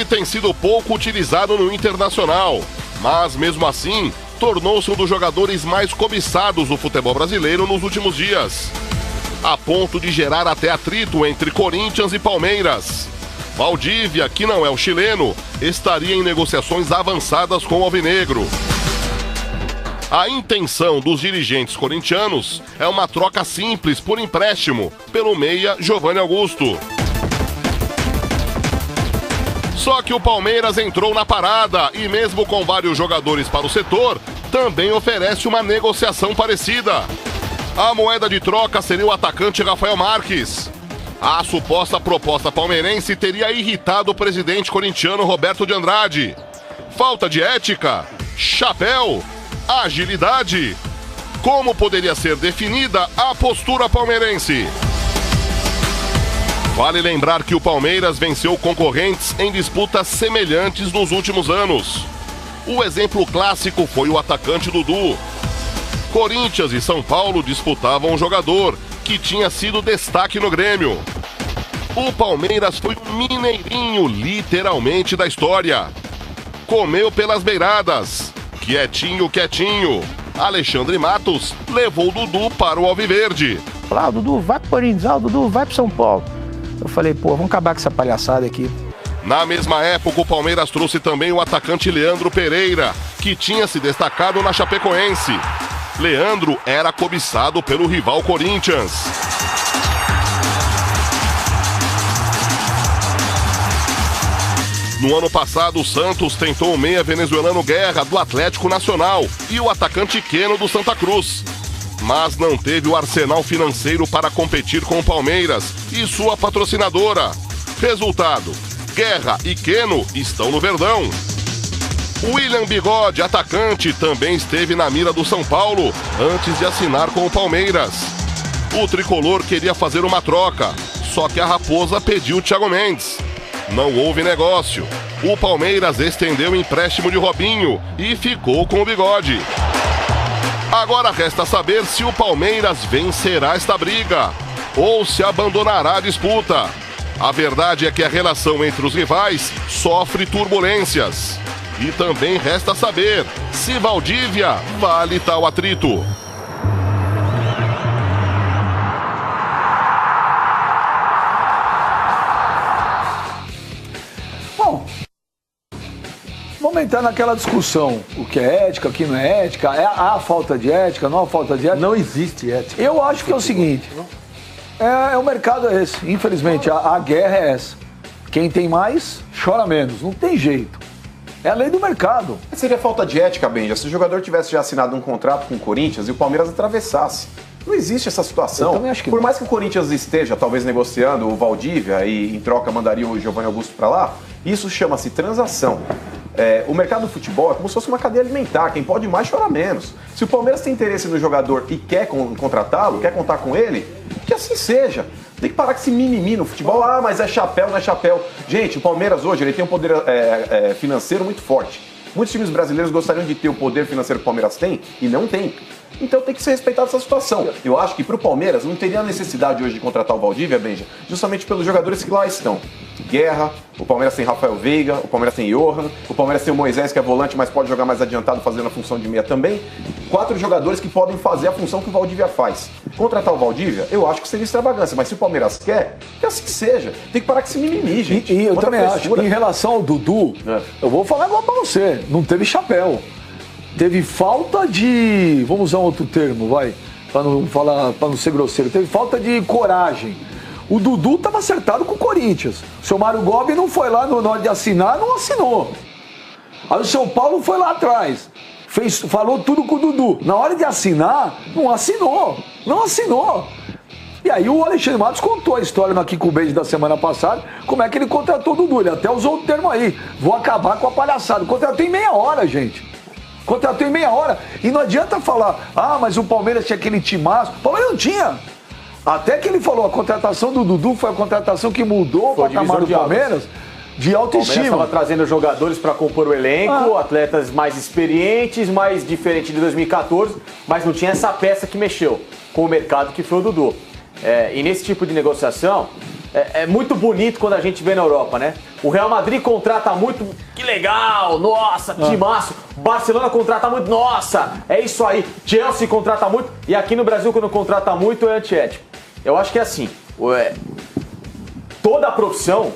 Ele tem sido pouco utilizado no Internacional, mas mesmo assim, tornou-se um dos jogadores mais cobiçados do futebol brasileiro nos últimos dias, a ponto de gerar até atrito entre Corinthians e Palmeiras. Valdívia, que não é o chileno, estaria em negociações avançadas com o alvinegro. A intenção dos dirigentes corintianos é uma troca simples por empréstimo pelo meia Giovanni Augusto. Só que o Palmeiras entrou na parada e, mesmo com vários jogadores para o setor, também oferece uma negociação parecida. A moeda de troca seria o atacante Rafael Marques. A suposta proposta palmeirense teria irritado o presidente corintiano Roberto de Andrade. Falta de ética? Chapéu? Agilidade? Como poderia ser definida a postura palmeirense? Vale lembrar que o Palmeiras venceu concorrentes em disputas semelhantes nos últimos anos. O exemplo clássico foi o atacante Dudu. Corinthians e São Paulo disputavam um jogador que tinha sido destaque no Grêmio. O Palmeiras foi o mineirinho, literalmente, da história. Comeu pelas beiradas. Quietinho, quietinho. Alexandre Matos levou o Dudu para o Alviverde. O Dudu vai pro Corinthians, o Dudu vai pro São Paulo. Eu falei, vamos acabar com essa palhaçada aqui. Na mesma época, o Palmeiras trouxe também o atacante Leandro Pereira, que tinha se destacado na Chapecoense. Leandro era cobiçado pelo rival Corinthians. No ano passado, o Santos tentou o meia venezuelano Guerra, do Atlético Nacional, e o atacante Queno, do Santa Cruz. Mas não teve o arsenal financeiro para competir com o Palmeiras e sua patrocinadora. Resultado: Guerra e Queno estão no Verdão. William Bigode, atacante, também esteve na mira do São Paulo antes de assinar com o Palmeiras. O tricolor queria fazer uma troca, só que a Raposa pediu o Thiago Mendes. Não houve negócio. O Palmeiras estendeu o empréstimo de Robinho e ficou com o Bigode. Agora resta saber se o Palmeiras vencerá esta briga ou se abandonará a disputa. A verdade é que a relação entre os rivais sofre turbulências. E também resta saber se Valdívia vale tal atrito. Bom, vamos entrar naquela discussão. O que é ética, o que não é ética. Há falta de ética, não há falta de ética? Não existe ética. Eu acho que é o seguinte. O mercado é esse. Infelizmente, a guerra é essa. Quem tem mais, chora menos. Não tem jeito. É a lei do mercado. Seria falta de ética, Benja, se o jogador tivesse já assinado um contrato com o Corinthians e o Palmeiras atravessasse. Não existe essa situação. Eu também acho que Por não. mais que o Corinthians esteja talvez negociando o Valdívia e em troca mandaria o Giovanni Augusto para lá, isso chama-se transação. O mercado do futebol é como se fosse uma cadeia alimentar. Quem pode mais chora menos. Se o Palmeiras tem interesse no jogador e quer contratá-lo, quer contar com ele, que assim seja. Tem que parar com esse mimimi no futebol. Ah, mas é chapéu, não é chapéu. Gente, o Palmeiras hoje ele tem um poder financeiro muito forte. Muitos times brasileiros gostariam de ter o poder financeiro que o Palmeiras tem e não tem. Então tem que ser respeitada essa situação. Eu acho que para o Palmeiras não teria necessidade hoje de contratar o Valdívia, Benja, justamente pelos jogadores que lá estão. Guerra, o Palmeiras tem Rafael Veiga, o Palmeiras tem Johan, o Palmeiras tem o Moisés, que é volante, mas pode jogar mais adiantado fazendo a função de meia também. 4 jogadores que podem fazer a função que o Valdívia faz. Contratar o Valdívia, eu acho que seria extravagância, mas se o Palmeiras quer, que assim seja. Tem que parar com esse mimimi, gente. E eu Outra também frescura. acho, em relação ao Dudu, eu vou falar igual pra você, não teve chapéu. Teve falta de, vamos usar um outro termo, vai, para não ser grosseiro, teve falta de coragem. O Dudu estava acertado com o Corinthians. O seu Mário Gobi não foi lá na hora de assinar, não assinou. Aí o São Paulo foi lá atrás, falou tudo com o Dudu. Na hora de assinar, não assinou. Não assinou. E aí o Alexandre Matos contou a história aqui com o Beijo da semana passada, como é que ele contratou o Dudu. Ele até usou o termo aí, vou acabar com a palhaçada. Contratou em meia hora, gente. Contratou em meia hora. E não adianta falar, mas o Palmeiras tinha aquele timaço. O Palmeiras não tinha. Até que ele falou, a contratação do Dudu foi a contratação que mudou o patamar do Palmeiras de autoestima. O Palmeiras estava trazendo jogadores para compor o elenco, atletas mais experientes, mais diferente de 2014, mas não tinha essa peça que mexeu com o mercado, que foi o Dudu. E nesse tipo de negociação, é muito bonito quando a gente vê na Europa, né? O Real Madrid contrata muito, que legal, nossa, timaço. Barcelona contrata muito, nossa, é isso aí. Chelsea contrata muito, e aqui no Brasil quando contrata muito é antiético. Eu acho que é assim, toda a profissão,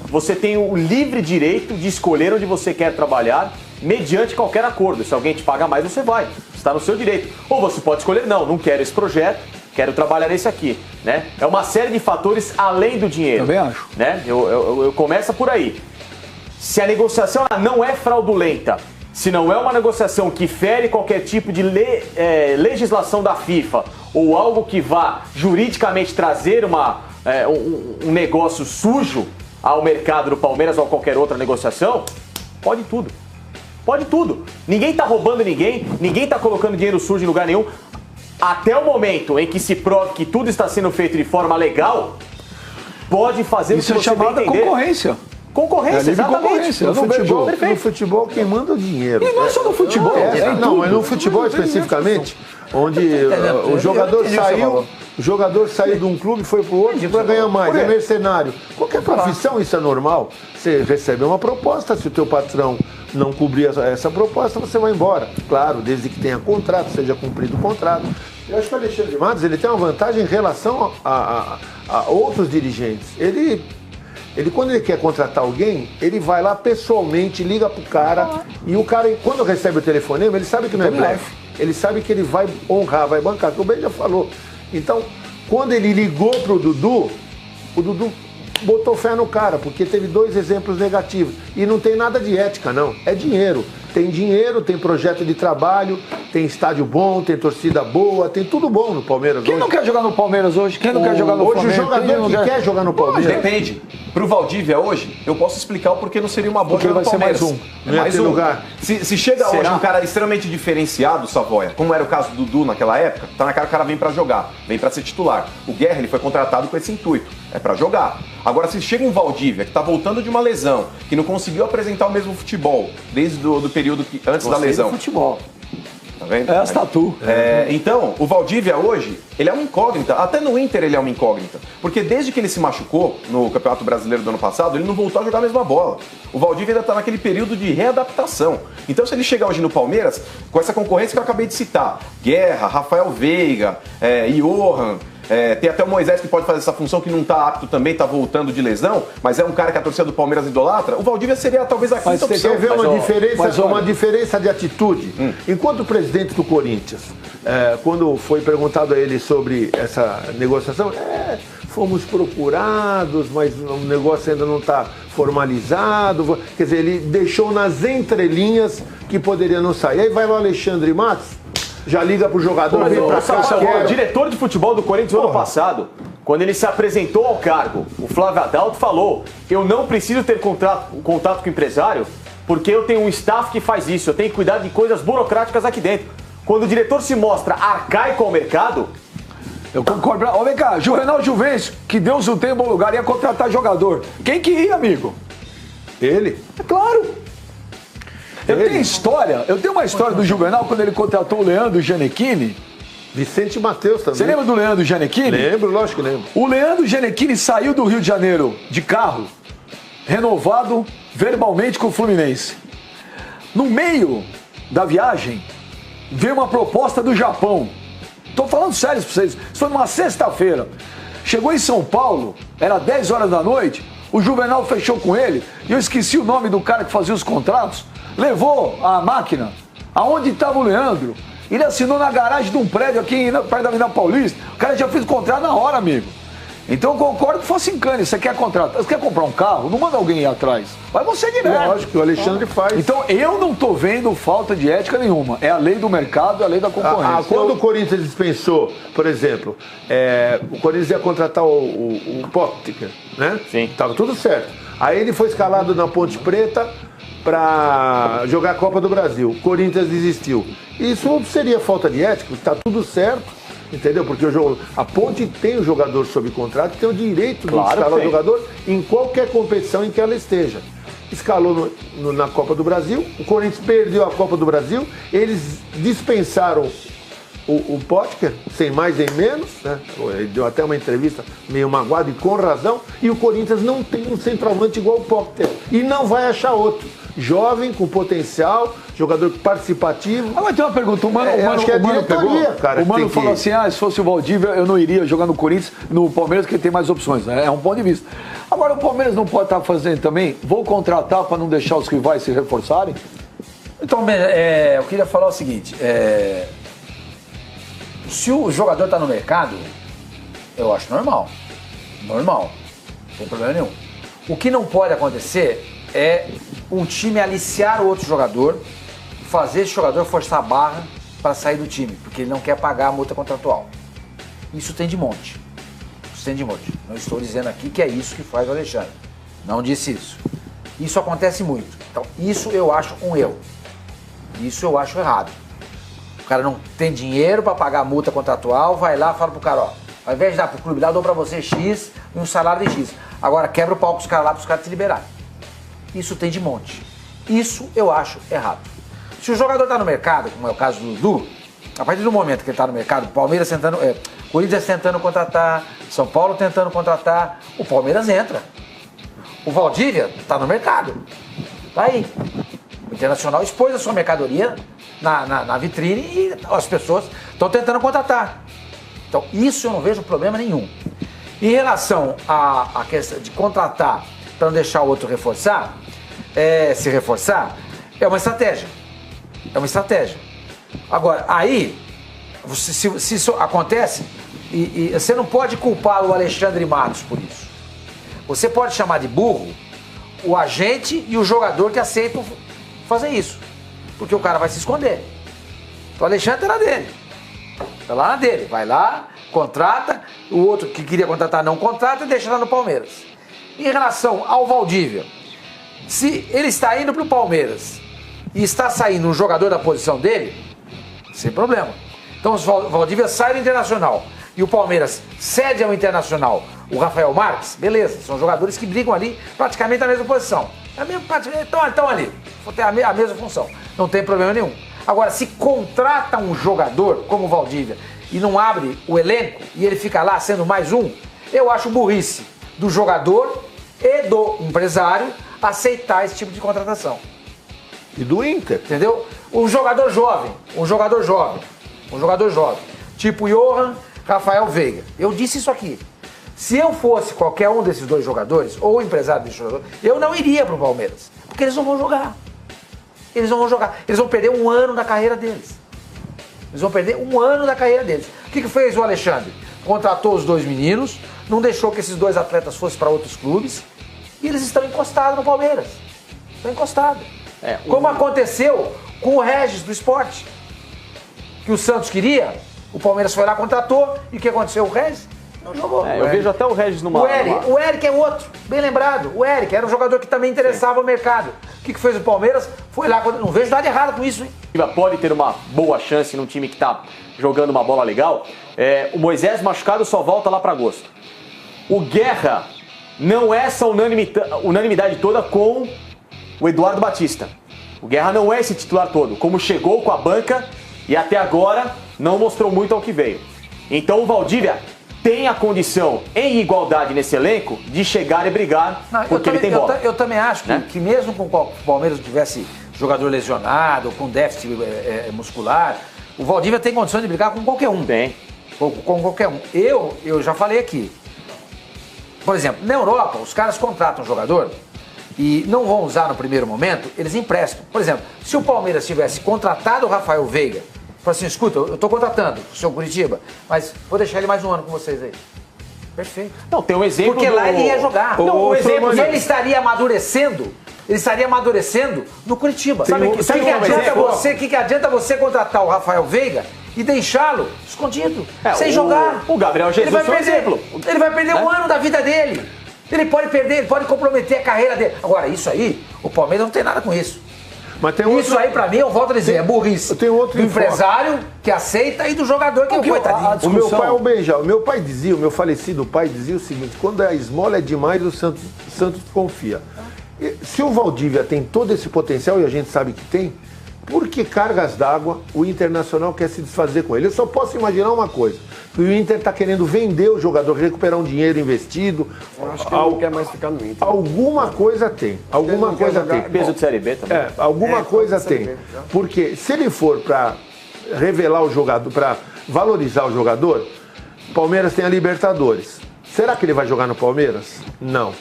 você tem o livre direito de escolher onde você quer trabalhar, mediante qualquer acordo. Se alguém te paga mais, você vai, está no seu direito. Ou você pode escolher, não quero esse projeto, quero trabalhar nesse aqui, né? É uma série de fatores além do dinheiro. Também acho. Né? Eu começo por aí. Se a negociação não é fraudulenta, se não é uma negociação que fere qualquer tipo de legislação da FIFA ou algo que vá juridicamente trazer um negócio sujo ao mercado do Palmeiras ou a qualquer outra negociação, pode tudo. Pode tudo. Ninguém tá roubando ninguém tá colocando dinheiro sujo em lugar nenhum. Até o momento em que se prove que tudo está sendo feito de forma legal, pode fazer isso o que você bem entender. Isso é chamada concorrência. Concorrência, exatamente. No futebol, quem manda o dinheiro. E não é só no futebol. Mas no futebol especificamente, onde o jogador saiu de um clube e foi para o outro para ganhar mais. É mercenário. Qualquer profissão, isso é normal. Você recebe uma proposta, se o teu patrão não cobrir essa proposta, você vai embora. Claro, desde que tenha contrato, seja cumprido o contrato. Eu acho que o Alexandre de Matos, ele tem uma vantagem em relação a outros dirigentes. Ele, quando ele quer contratar alguém, ele vai lá pessoalmente, liga pro cara, e o cara, quando recebe o telefonema, ele sabe que não é blefe. Ele sabe que ele vai honrar, vai bancar, que o Ben já falou. Então, quando ele ligou pro Dudu, o Dudu botou fé no cara, porque teve 2 exemplos negativos. E não tem nada de ética, não. É dinheiro. Tem dinheiro, tem projeto de trabalho, tem estádio bom, tem torcida boa, tem tudo bom no Palmeiras hoje. Quem não quer jogar no Palmeiras hoje? Quem não quer jogar no Palmeiras? Hoje o jogador que quer jogar no Palmeiras... Depende. Pro Valdívia hoje, eu posso explicar o porquê não seria uma boa jogar no Palmeiras. Porque vai ser mais um. Lugar. Se chega hoje um cara extremamente diferenciado, Savoia, como era o caso do Dudu naquela época, tá na cara que o cara vem pra jogar, vem pra ser titular. O Guerra, ele foi contratado com esse intuito, é pra jogar. Agora, se chega um Valdívia que tá voltando de uma lesão, que não conseguiu apresentar o mesmo futebol desde o período antes da lesão. Futebol. Tá vendo? É as tatu. Então, o Valdívia hoje, ele é uma incógnita. Até no Inter ele é uma incógnita. Porque desde que ele se machucou no Campeonato Brasileiro do ano passado, ele não voltou a jogar a mesma bola. O Valdívia ainda tá naquele período de readaptação. Então, se ele chegar hoje no Palmeiras, com essa concorrência que eu acabei de citar, Guerra, Rafael Veiga, Johan... tem até o Moisés que pode fazer essa função, que não tá apto também, tá voltando de lesão, mas é um cara que a torcida do Palmeiras idolatra. O Valdívia seria talvez a quinta opção. Você quer ver uma diferença de atitude? Enquanto o presidente do Corinthians, quando foi perguntado a ele sobre essa negociação, fomos procurados, mas o negócio ainda não está formalizado. Quer dizer, ele deixou nas entrelinhas que poderia não sair. Aí vai lá o Alexandre Matos, já liga pro jogador, vem pra cá. O diretor de futebol do Corinthians no ano passado, quando ele se apresentou ao cargo, o Flávio Adalto falou: eu não preciso ter contato com o empresário, porque eu tenho um staff que faz isso, eu tenho que cuidar de coisas burocráticas aqui dentro. Quando o diretor se mostra arcaico ao mercado... Eu concordo. Vem cá, Juvenal Juvencio, que Deus o tenha em bom lugar, ia contratar jogador. Quem que ia, amigo? Ele? É claro. Eu tenho uma história do Juvenal quando ele contratou o Leandro Gianecchini. Vicente Matheus também. Você lembra do Leandro Gianecchini? Lembro, lógico que lembro. O Leandro Gianecchini saiu do Rio de Janeiro de carro, renovado verbalmente com o Fluminense. No meio da viagem, veio uma proposta do Japão. Tô falando sério pra vocês. Isso foi numa sexta-feira. Chegou em São Paulo, era 10 horas da noite, o Juvenal fechou com ele, e eu esqueci o nome do cara que fazia os contratos. Levou a máquina aonde estava o Leandro. Ele assinou na garagem de um prédio aqui perto da Avenida Paulista. O cara já fez o contrato na hora, amigo. Então eu concordo que fosse encane. Você quer contratar, você quer comprar um carro? Não manda alguém ir atrás. Vai você direto. Lógico que o Alexandre faz. Então eu não tô vendo falta de ética nenhuma. É a lei do mercado, é a lei da concorrência. Quando o Corinthians dispensou, por exemplo, o Corinthians ia contratar o Potker, né? Sim. Tava tudo certo. Aí ele foi escalado na Ponte Preta para jogar a Copa do Brasil. O Corinthians desistiu. Isso seria falta de ética, está tudo certo, entendeu? Porque a Ponte tem o jogador sob contrato, tem o direito de escalar o jogador em qualquer competição em que ela esteja. Escalou na Copa do Brasil, o Corinthians perdeu a Copa do Brasil, eles dispensaram O Potker, sem mais nem menos, né? Ele deu até uma entrevista meio magoado e com razão. E o Corinthians não tem um centroavante igual o Potker. E não vai achar outro. Jovem, com potencial, jogador participativo. Agora tem uma pergunta. O Mano, acho que é a Mano diretoria, pegou, cara. O Mano falou que... assim, se fosse o Valdívia, eu não iria jogar no Corinthians, no Palmeiras, que ele tem mais opções. Né? É um ponto de vista. Agora, o Palmeiras não pode estar fazendo também, vou contratar para não deixar os rivais se reforçarem? Então, eu queria falar o seguinte, se o jogador está no mercado, eu acho normal. Normal. Não tem problema nenhum. O que não pode acontecer é um time aliciar o outro jogador, fazer esse jogador forçar a barra para sair do time, porque ele não quer pagar a multa contratual. Isso tem de monte. Isso tem de monte. Não estou dizendo aqui que é isso que faz o Alexandre. Não disse isso. Isso acontece muito. Então, isso eu acho um erro. Isso eu acho errado. O cara não tem dinheiro para pagar a multa contratual, vai lá e fala pro cara, ao invés de dar pro clube lá, eu dou pra você X e um salário de X. Agora quebra o pau com os caras lá para os caras te liberarem. Isso tem de monte. Isso eu acho errado. Se o jogador tá no mercado, como é o caso do Dudu, a partir do momento que ele tá no mercado, Palmeiras tentando, Corinthians tentando contratar, São Paulo tentando contratar, o Palmeiras entra. O Valdívia tá no mercado. Tá aí. O Internacional expôs a sua mercadoria na vitrine e as pessoas estão tentando contratar. Então, isso eu não vejo problema nenhum. Em relação à questão de contratar para não deixar o outro se reforçar, é uma estratégia. É uma estratégia. Agora, aí, se isso acontece, e você não pode culpar o Alexandre Matos por isso. Você pode chamar de burro o agente e o jogador que aceitam fazer isso. Porque o cara vai se esconder. O Alexandre tá na dele. Tá lá na dele. Vai lá, contrata, o outro que queria contratar não contrata e deixa lá no Palmeiras. Em relação ao Valdívia, se ele está indo pro Palmeiras e está saindo um jogador da posição dele, sem problema. Então o Valdívia sai do Internacional e o Palmeiras cede ao Internacional o Rafael Marques, beleza, são jogadores que brigam ali praticamente na mesma posição. Estão ali, tem a mesma função, não tem problema nenhum. Agora, se contrata um jogador como o Valdívia e não abre o elenco e ele fica lá sendo mais um, eu acho burrice do jogador e do empresário aceitar esse tipo de contratação. E do Inter. Entendeu? Um jogador jovem, tipo Johan, Rafael Veiga. Eu disse isso aqui. Se eu fosse qualquer um desses dois jogadores, ou o empresário desse jogador, eu não iria pro Palmeiras. Porque eles não vão jogar. Eles vão perder um ano da carreira deles. O que fez o Alexandre? Contratou os dois meninos, não deixou que esses dois atletas fossem para outros clubes, e eles estão encostados no Palmeiras. Estão encostados. Como aconteceu com o Regis do Sport. Que o Santos queria, o Palmeiras foi lá, contratou, e o que aconteceu? O Regis não jogou. Eu vejo até o Regis numa... O Eric é outro, bem lembrado. O Eric era um jogador que também interessava o mercado. O que fez o Palmeiras? Foi lá, não vejo nada errado com isso, hein? Pode ter uma boa chance num time que tá jogando uma bola legal. O Moisés machucado só volta lá para agosto. O Guerra não é essa unanimidade toda com o Eduardo Batista. O Guerra não é esse titular todo. Como chegou com a banca e até agora não mostrou muito ao que veio. Então o Valdívia tem a condição, em igualdade nesse elenco, de chegar e brigar, porque ele tem bola. Eu também acho que mesmo com o Palmeiras tivesse jogador lesionado, com déficit muscular, o Valdívia tem condição de brigar com qualquer um. Tem. Com qualquer um. Eu já falei aqui. Por exemplo, na Europa, os caras contratam um jogador e não vão usar no primeiro momento, eles emprestam. Por exemplo, se o Palmeiras tivesse contratado o Rafael Veiga, falou assim, escuta, eu tô contratando o seu Curitiba, mas vou deixar ele mais um ano com vocês aí. Perfeito. Não, tem um exemplo. Porque lá ele ia jogar. Não, ele estaria amadurecendo. Ele estaria amadurecendo no Curitiba. O que adianta você contratar o Rafael Veiga e deixá-lo escondido, sem jogar? O Gabriel Jesus é um exemplo. Ele vai perder um ano da vida dele. Ele pode perder, ele pode comprometer a carreira dele. Agora, isso aí, o Palmeiras não tem nada com isso. Mas tem isso aí, pra mim, eu volto a dizer, é burrice. Tem outro do empresário que aceita e do jogador que é o coitadinho. O meu pai é o Benjal. O meu pai dizia, o meu falecido pai dizia o seguinte: quando a esmola é demais, o Santos confia. Se o Valdívia tem todo esse potencial, e a gente sabe que tem, Por que cargas d'água o Internacional quer se desfazer com ele? Eu só posso imaginar uma coisa. O Inter está querendo vender o jogador, recuperar um dinheiro investido. Eu acho que ele não quer mais ficar no Inter. Alguma coisa tem. Alguma coisa tem. Peso de Série B também. Alguma coisa tem. Porque se ele for para revelar o jogador, para valorizar o jogador, Palmeiras tem a Libertadores. Será que ele vai jogar no Palmeiras? Não.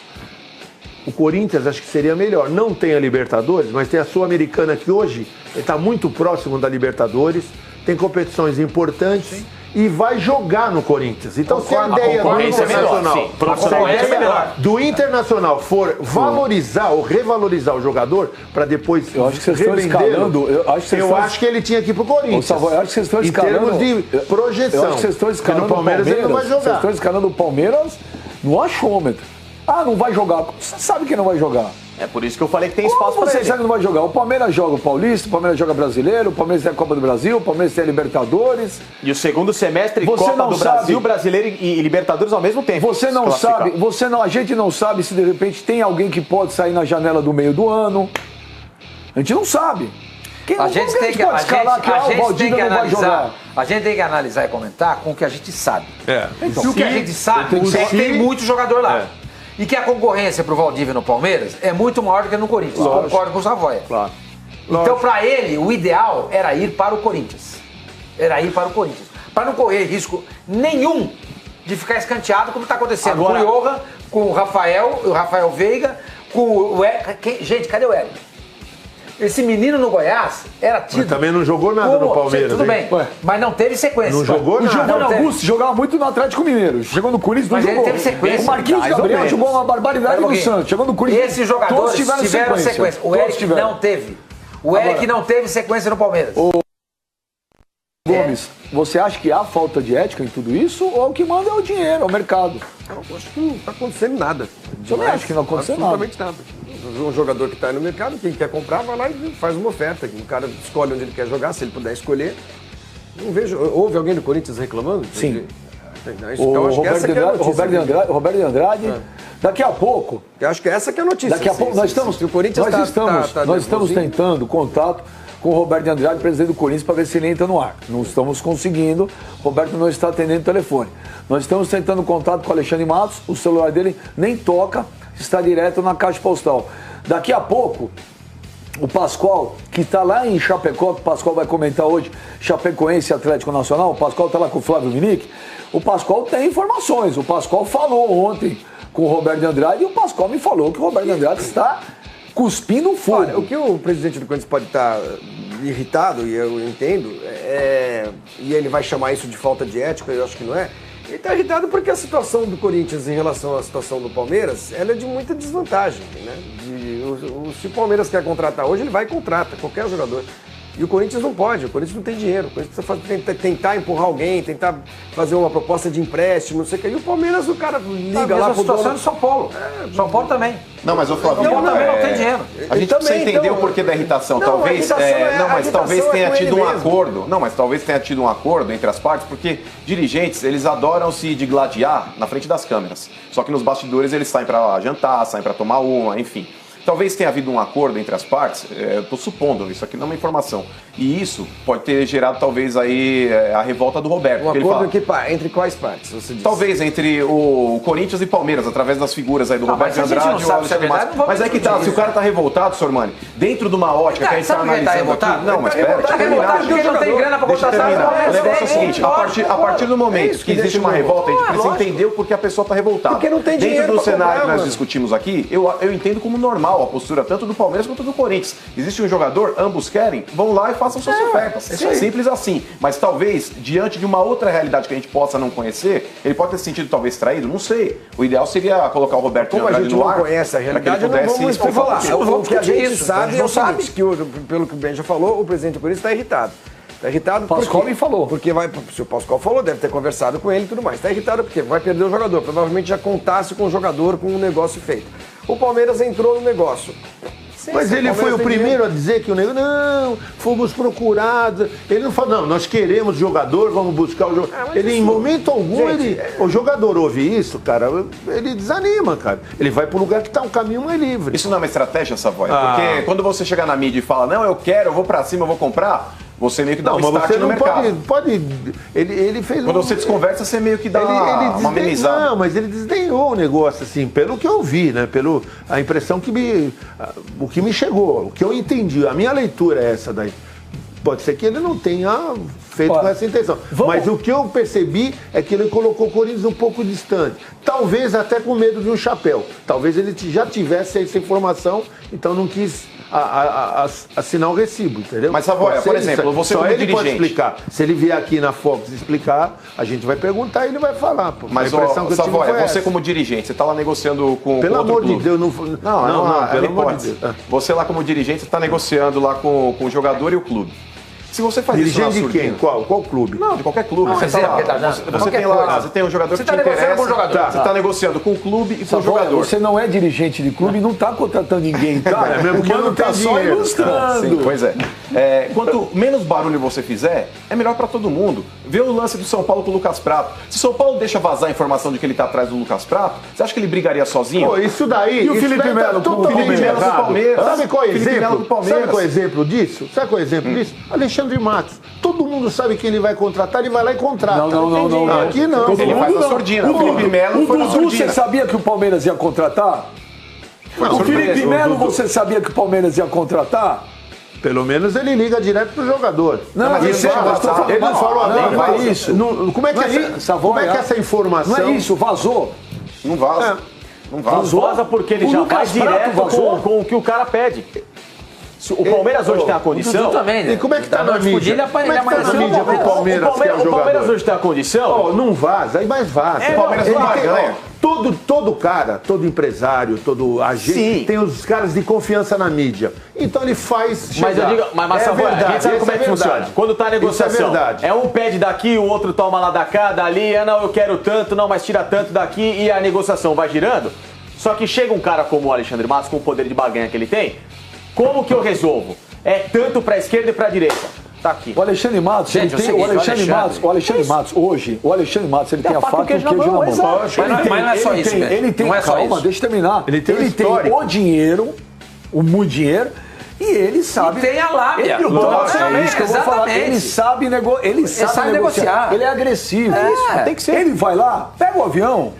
O Corinthians acho que seria melhor. Não tem a Libertadores, mas tem a Sul-Americana que hoje está muito próximo da Libertadores, tem competições importantes e vai jogar no Corinthians. Então, se a ideia do Internacional for valorizar ou revalorizar o jogador para depois revendê-lo, eu acho que ele tinha que ir pro Corinthians. Eu acho que vocês estão escalando em termos de projeção. Eu acho que vocês estão escalando no Palmeiras, ele não vai jogar. Vocês estão escalando o Palmeiras no achômetro. Ah, não vai jogar. Você sabe que não vai jogar. É por isso que eu falei que tem espaço para ele. Você ele. sabe que não vai jogar. O Palmeiras joga o Paulista, o Palmeiras joga Brasileiro, o Palmeiras tem a Copa do Brasil, o Palmeiras tem a Libertadores. E o segundo semestre, Copa do Brasil, Brasileiro e Libertadores ao mesmo tempo. Você não sabe, a gente não sabe se de repente tem alguém que pode sair na janela do meio do ano. A gente não sabe. A gente tem que analisar e comentar com o que a gente sabe. Então, e o que a gente sabe é que tem muito jogador lá. E que a concorrência pro Valdívia no Palmeiras é muito maior do que no Corinthians. Eu concordo com o Savoia. Claro. Então, para ele, o ideal era ir para o Corinthians. Para não correr risco nenhum de ficar escanteado, como está acontecendo com o Johan, com o Rafael Veiga, com o Hélio. Gente, cadê o Hélio? Esse menino no Goiás era tido... Mas também não jogou nada no Palmeiras. Tudo bem, mas não teve sequência. Não jogou nada. O Giovanni Augusto jogava muito no Atlético Mineiro. Chegou no Corinthians, não jogou. Mas ele teve sequência. O Marquinhos Gabriel jogou uma barbaridade no Santos. Chegou no Corinthians. Esses jogadores tiveram sequência. O Eric não teve. O Eric não teve sequência no Palmeiras. Gomes, você acha que há falta de ética em tudo isso? Ou o que manda é o dinheiro, é o mercado? Eu acho que não está acontecendo nada. Eu também acho que não aconteceu nada. Absolutamente nada. Um jogador que está aí no mercado, quem quer comprar, vai lá e faz uma oferta. O cara escolhe onde ele quer jogar, se ele puder escolher. Não vejo. Houve alguém do Corinthians reclamando? Sim. Eu acho que essa que é a notícia. Roberto de Andrade. Daqui a pouco. Eu acho que essa que é a notícia. Daqui a pouco nós estamos tentando contato com o Roberto de Andrade, presidente do Corinthians, para ver se ele entra no ar. Não estamos conseguindo. Roberto não está atendendo o telefone. Nós estamos tentando contato com o Alexandre Matos. O celular dele nem toca, está direto na caixa postal. Daqui a pouco, o Pascoal, que está lá em Chapecó, que o Pascoal vai comentar hoje, Chapecoense e Atlético Nacional, o Pascoal está lá com o Flávio Minick, o Pascoal tem informações. O Pascoal falou ontem com o Roberto de Andrade e o Pascoal me falou que o Roberto de Andrade está cuspindo fogo. Olha, o que o presidente do Corinthians pode estar irritado, e eu entendo, e ele vai chamar isso de falta de ética, eu acho que não é. Ele está irritado porque a situação do Corinthians em relação à situação do Palmeiras, ela é de muita desvantagem, né? Se o Palmeiras quer contratar hoje, ele vai e contrata qualquer jogador. E o Corinthians não pode, o Corinthians não tem dinheiro. O Corinthians precisa tentar empurrar alguém, tentar fazer uma proposta de empréstimo, não sei o que. E o Palmeiras, o cara liga lá pro situação do São Paulo. São Paulo também. Não, mas o Flávio... São Paulo também não tem dinheiro. A gente precisa entender o porquê da irritação. Talvez... mas talvez tenha tido um acordo. Não, mas talvez tenha tido um acordo entre as partes, porque dirigentes, eles adoram se digladiar na frente das câmeras. Só que nos bastidores eles saem pra jantar, saem pra tomar uma, enfim. Talvez tenha havido um acordo entre as partes, eu estou supondo, isso aqui não é uma informação. E isso pode ter gerado, talvez, aí a revolta do Roberto. Um acordo entre quais partes, você disse? Talvez entre o Corinthians e Palmeiras, através das figuras aí do Roberto Andrade. Mas é que tá, se o cara tá revoltado, Sormani, dentro de uma ótica que a gente tá analisando aqui... Não, mas pera, deixa eu terminar. Porque não tem grana pra contratar. O negócio é o seguinte, a partir do momento que existe uma revolta, a gente precisa entender o porquê a pessoa tá revoltada. Porque não tem dinheiro. Dentro do cenário que nós discutimos aqui, eu entendo como normal a postura tanto do Palmeiras quanto do Corinthians. Existe um jogador, ambos querem, vão lá e façam suas ofertas. Simples assim. Mas talvez, diante de uma outra realidade que a gente possa não conhecer, ele pode ter se sentido talvez traído, não sei. O ideal seria colocar o Roberto Como a gente não conhece a realidade, não vamos falar. O que a gente sabe é o seguinte, que pelo que o Ben já falou, o presidente do Corinthians está irritado. Está irritado porque... Pascoal me falou. Porque se o Pascoal falou, deve ter conversado com ele e tudo mais. Está irritado porque vai perder o jogador. Provavelmente já contasse com o jogador com um negócio feito. O Palmeiras entrou no negócio. Mas ele foi o primeiro a dizer que o negócio, não, fomos procurados. Ele não falou, não, nós queremos jogador, vamos buscar o jogador. Ele, em momento algum, o jogador ouve isso, cara, ele desanima, cara. Ele vai para o lugar que está um caminho mais livre. Isso não é uma estratégia, Savoia? Porque quando você chegar na mídia e fala, não, eu quero, eu vou pra cima, eu vou comprar, você meio que dá um start no mercado. Ele fez quando você desconversa, você meio que dá uma amenizada. Não, mas ele desdenhou o negócio, assim, pelo que eu vi, né? A impressão o que me chegou, o que eu entendi. A minha leitura é essa daí. Pode ser que ele não tenha feito com essa intenção. Mas o que eu percebi é que ele colocou o Corinthians um pouco distante. Talvez até com medo de um chapéu. Talvez ele já tivesse essa informação, então não quis assinar o recibo, entendeu? Mas, Savoia, por exemplo, você só como ele dirigente... pode explicar. Se ele vier aqui na Fox explicar, a gente vai perguntar e ele vai falar. Pô. Mas, Savoia, você como dirigente, você está lá negociando com pelo outro amor clube. de Deus, não, pelo amor de Deus. Você lá como dirigente, você está negociando lá com o jogador e o clube. Se você faz dirigente isso na de quem? Qual clube? Não, de qualquer clube. Não, Você tem lá, você tem um jogador que te interessa. Com o jogador. Você está negociando com o clube e com o jogador. Você não é dirigente de clube e não está contratando ninguém, tá? Mesmo que não tá só ilustrando. Sim, pois é. Quanto menos barulho você fizer, é melhor para todo mundo. Vê o lance do São Paulo com o Lucas Prato. Se o São Paulo deixa vazar a informação de que ele está atrás do Lucas Prato, você acha que ele brigaria sozinho? Pô, isso daí. E o Felipe Melo com o Palmeiras? Sabe qual é o exemplo? Palmeiras. Sabe qual é o exemplo disso? Alexandre Matos. Todo mundo sabe quem ele vai contratar, ele vai lá e contrata. Não. Aqui não. Ele faz a sordina. O Felipe Melo foi na sordina. Você sabia que o Palmeiras ia contratar? O Felipe Melo, você sabia que o Palmeiras ia contratar? Pelo menos ele liga direto pro jogador. Não, mas ele não falou nada. Não é isso. Como é que essa informação... Não é isso, vazou. Não vaza. Não vaza. Vaza porque ele já vai direto com o que o cara pede. O Palmeiras hoje tem a condição. Também, né? E como é que tá na mídia? Como é que tá na mídia pro Palmeiras, que é o O Palmeiras jogador? hoje tem a condição. Não vaza, aí mais vaza. O Palmeiras não ganha. Todo cara, todo empresário, todo agente, tem os caras de confiança na mídia. Então ele faz chegar. Mas eu digo, mas Savoia, a gente sabe como é que funciona. Quando tá a negociação, um pede daqui, o outro toma lá da cá, dali, não, eu quero tanto, não, mas tira tanto daqui e a negociação vai girando. Só que chega um cara como o Alexandre Matos, com o poder de barganha que ele tem, como que eu resolvo? É tanto pra esquerda e pra direita. Tá aqui. O Alexandre Matos, gente, o Alexandre Matos hoje, ele tem a faca e o queijo na mão. Mas não é só isso, ele tem, calma, deixa eu terminar. Ele tem o dinheiro, muito dinheiro, e ele sabe... E tem a lábia. Ele sabe negociar. Ele é agressivo. Tem que ser. Ele vai lá, pega o avião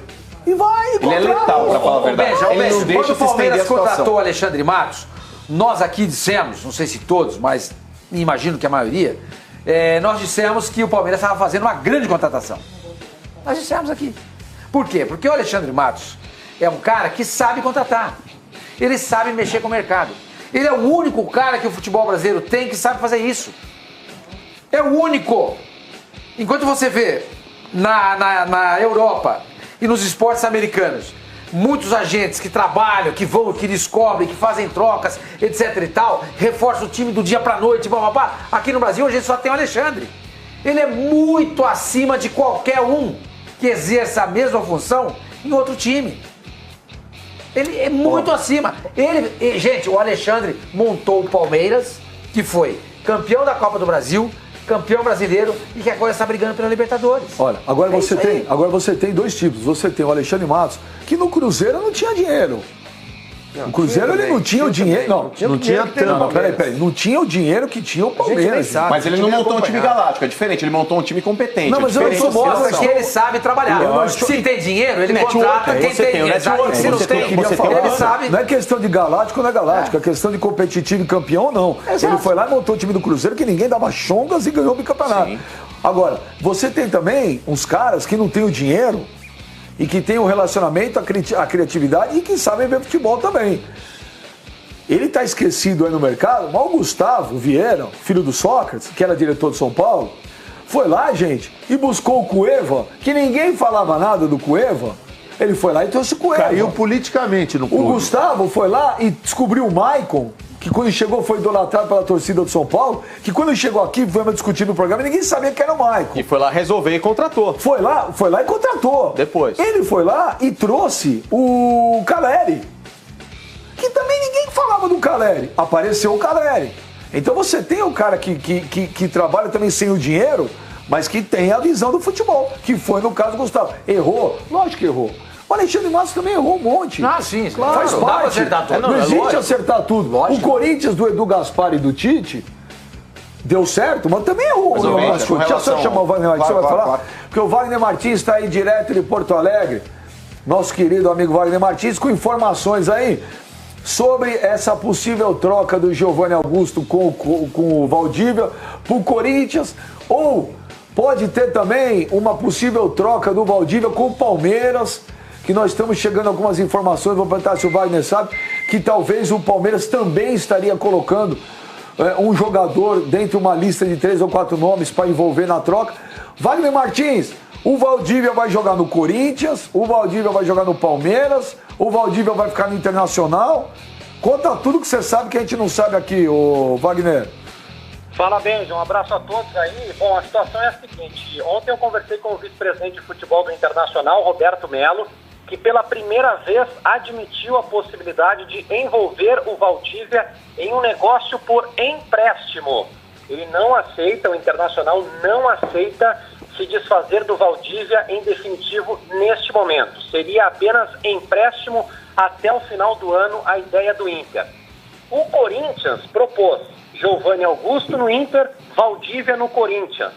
e vai. Ele é letal, pra falar a verdade. Ele não deixa quando o se estender Palmeiras a situação. contratou o Alexandre Matos, nós aqui dissemos, não sei se todos, mas imagino que a maioria, nós dissemos que o Palmeiras estava fazendo uma grande contratação. Nós dissemos aqui. Por quê? Porque o Alexandre Matos é um cara que sabe contratar. Ele sabe mexer com o mercado. Ele é o único cara que o futebol brasileiro tem que sabe fazer isso. É o único. Enquanto você vê na Europa e nos esportes americanos, muitos agentes que trabalham, que vão, que descobrem, que fazem trocas, etc e tal, reforçam o time do dia pra noite, blá. Aqui no Brasil a gente só tem o Alexandre. Ele é muito acima de qualquer um que exerça a mesma função em outro time. Ele é muito acima. Gente, o Alexandre montou o Palmeiras, que foi campeão da Copa do Brasil, campeão brasileiro e que agora está brigando pela Libertadores. Olha, agora você tem dois tipos. Você tem o Alexandre Matos, que no Cruzeiro não tinha dinheiro. O Cruzeiro ele não tinha o dinheiro. Não tinha tanto. Peraí. Não tinha o dinheiro que tinha o Palmeiras. Mas ele não montou um time galáctico, é diferente. Ele montou um time competente. Não, mas eu não mostra que ele sabe trabalhar. Se tem dinheiro, ele contrata quem tem dinheiro. Se não tem, ele sabe. Não é questão de galáctico ou não é galáctico, é questão de competitivo e campeão ou não. Ele foi lá e montou o time do Cruzeiro que ninguém dava chongas e ganhou o bicampeonato. Agora, você tem também uns caras que não têm o dinheiro e que tem o relacionamento, a criatividade e que sabem ver futebol também. Ele está esquecido aí no mercado, mas o Gustavo Vieira, filho do Sócrates, que era diretor de São Paulo, foi lá, gente, e buscou o Cueva, que ninguém falava nada do Cueva. Ele foi lá e trouxe o Cueva. Caiu politicamente no clube. O Gustavo foi lá e descobriu o Maicon, que quando chegou foi idolatrado pela torcida do São Paulo, que quando chegou aqui, foi discutir no programa, ninguém sabia que era o Maicon. E foi lá resolver e contratou. Foi lá e contratou. Depois. Ele foi lá e trouxe o Caleri, que também ninguém ninguém falava do Caleri. Apareceu o Caleri. Então você tem o cara que trabalha também sem o dinheiro, mas que tem a visão do futebol, que foi no caso do Gustavo. Errou? Lógico que errou. O Alexandre Matos também errou um monte. Ah, sim, claro. Faz Não dá pra parte. acertar tudo. Não existe acertar tudo. Lógico. O Corinthians do Edu Gaspar e do Tite deu certo, mas também errou. Deixa eu só chamar o Wagner Martins, você vai falar? Claro. Porque o Wagner Martins está aí direto de Porto Alegre, nosso querido amigo Wagner Martins, com informações aí sobre essa possível troca do Giovanni Augusto com o Valdívia para o Corinthians, ou pode ter também uma possível troca do Valdívia com o Palmeiras, que nós estamos chegando a algumas informações, vou perguntar se o Wagner sabe, que talvez o Palmeiras também estaria colocando um jogador dentro de uma lista de 3 ou 4 nomes para envolver na troca. Wagner Martins, o Valdívia vai jogar no Corinthians, o Valdívia vai jogar no Palmeiras, o Valdívia vai ficar no Internacional. Conta tudo que você sabe que a gente não sabe aqui, ô Wagner. Fala, Benja, um abraço a todos aí. Bom, a situação é a seguinte, ontem eu conversei com o vice-presidente de futebol do Internacional, Roberto Melo, que pela primeira vez admitiu a possibilidade de envolver o Valdívia em um negócio por empréstimo. Ele não aceita, o Internacional não aceita se desfazer do Valdívia em definitivo neste momento. Seria apenas empréstimo até o final do ano, a ideia do Inter. O Corinthians propôs Giovanni Augusto no Inter, Valdívia no Corinthians.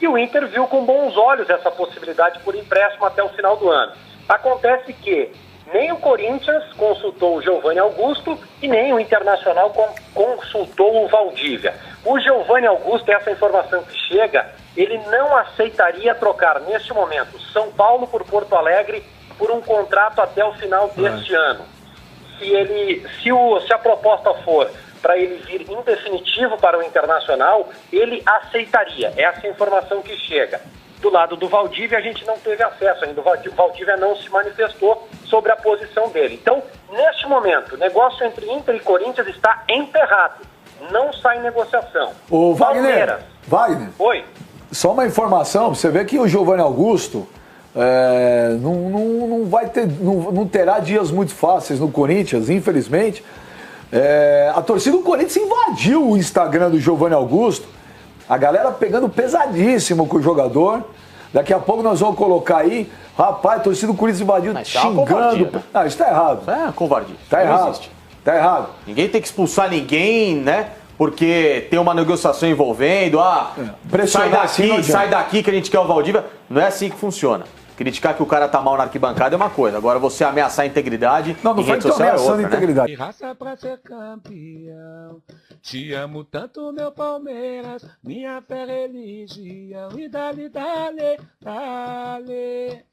E o Inter viu com bons olhos essa possibilidade por empréstimo até o final do ano. Acontece que nem o Corinthians consultou o Giovanni Augusto e nem o Internacional consultou o Valdívia. O Giovanni Augusto, essa informação que chega, ele não aceitaria trocar neste momento São Paulo por Porto Alegre por um contrato até o final deste ano. Se a proposta for para ele vir em definitivo para o Internacional, ele aceitaria. Essa é a informação que chega. Do lado do Valdívia, a gente não teve acesso ainda. O Valdívia não se manifestou sobre a posição dele. Então, neste momento, o negócio entre Inter e Corinthians está enterrado. Não sai negociação. Ô, Wagner. Oi. Só uma informação, você vê que o Giovanni Augusto não terá dias muito fáceis no Corinthians, infelizmente. A torcida do Corinthians invadiu o Instagram do Giovanni Augusto. A galera pegando pesadíssimo com o jogador. Daqui a pouco nós vamos colocar aí. Rapaz, a torcida do Corinthians invadiu, xingando. Né? Não, isso tá errado. Isso é covardia. Tá errado. Tá errado. Ninguém tem que expulsar ninguém, né? Porque tem uma negociação envolvendo. Sai daqui que a gente quer o Valdívia. Não é assim que funciona. Criticar que o cara tá mal na arquibancada é uma coisa. Agora você ameaçar a integridade em rede social é outra, integridade. Né? Raça pra ser campeão. Te amo tanto, meu Palmeiras. Minha fé, religião. E dali, dali, dali.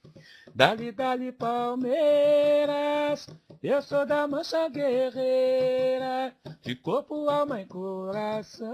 Dali, dali, Palmeiras. Eu sou da mancha guerreira. De corpo, alma e coração.